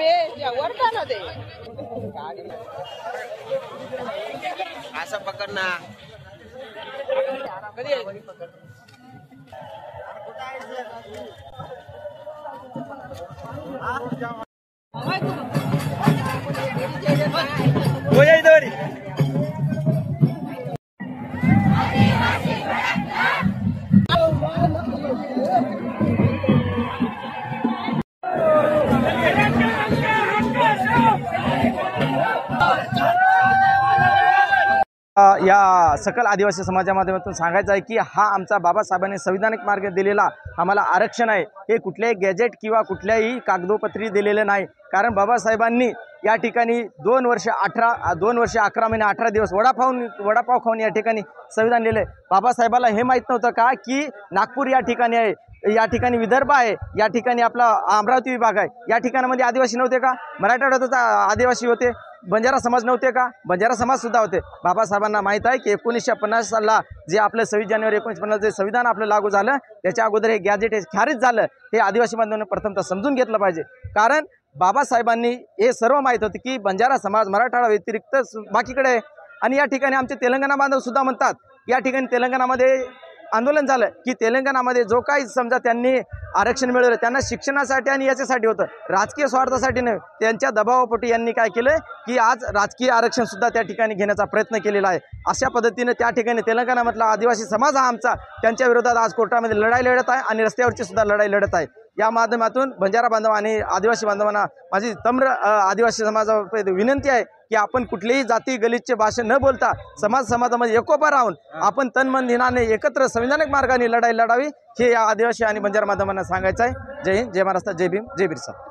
वरदान दे असं पकडना कधी या सकल आदिवासी समाजा माध्यमातून सांगायचं आहे की हा आमचा बाबासाहेबांनी संविधानिक मार्ग दिलेला आम्हाला आरक्षण आहे। हे कुठल्याही गॅजेट किंवा कुठल्याही कागदोपत्री दिलेले नाही। कारण बाबासाहेबांनी या ठिकाणी 2 वर्ष 11 महिने 18 दिवस वडापाव खाऊन या ठिकाणी संविधान लिहिले। बाबासाहेबाला हे माहीत नव्हतं का की नागपूर या ठिकाणी आहे, या ठिकाणी विदर्भ आहे, या ठिकाणी आपला अमरावती विभाग आहे, या ठिकाणामध्ये आदिवासी नव्हते का? मराठवाड्यात आदिवासी होते, बंजारा समाज नव्हते का? बंजारा समाज सुद्धा होते। बाबासाहेबांना माहीत आहे की 1950 सालला जे आपलं 26 जानेवारी 1950 जे संविधान आपलं लागू झालं त्याच्या अगोदर हे गॅजेट हे खारिज झालं। हे आदिवासी बांधवांनी प्रथमतः समजून घेतलं पाहिजे। कारण बाबासाहेबांनी हे सर्व माहीत होतं की बंजारा समाज मराठवाडा व्यतिरिक्त बाकीकडे आहे। आणि या ठिकाणी आमचे तेलंगणा बांधव सुद्धा म्हणतात, या ठिकाणी तेलंगणामध्ये आंदोलन झालं की तेलंगणामध्ये जो काही समजा त्यांनी आरक्षण मिळवलं त्यांना शिक्षणासाठी आणि याच्यासाठी होतं, राजकीय स्वार्थासाठी नाही। त्यांच्या दबावापोटी यांनी काय केलं की आज राजकीय आरक्षण सुद्धा त्या ठिकाणी घेण्याचा प्रयत्न केलेला आहे। अशा पद्धतीने त्या ठिकाणी तेलंगणामधला आदिवासी समाज हा आमचा त्यांच्या विरोधात आज कोर्टामध्ये लढाई लढत आहे आणि रस्त्यावरची सुद्धा लढाई लढत आहे। या माध्यमातून बंजारा बांधव आणि आदिवासी बांधवांना माझी तम्र आदिवासी समाजावर विनंती आहे की आपण कुठलीही जाती गलितचे भाषण न बोलता समाजामध्ये एकोपा राहून आपण तन मन धनाने एकत्र संविधानिक मार्गाने लढाई लढावी हे या आदिवासी आणि बंजारा बांधवांना सांगायचं आहे। जय हिंद, जय महाराष्ट्र, जय भीम, जय बिरसा।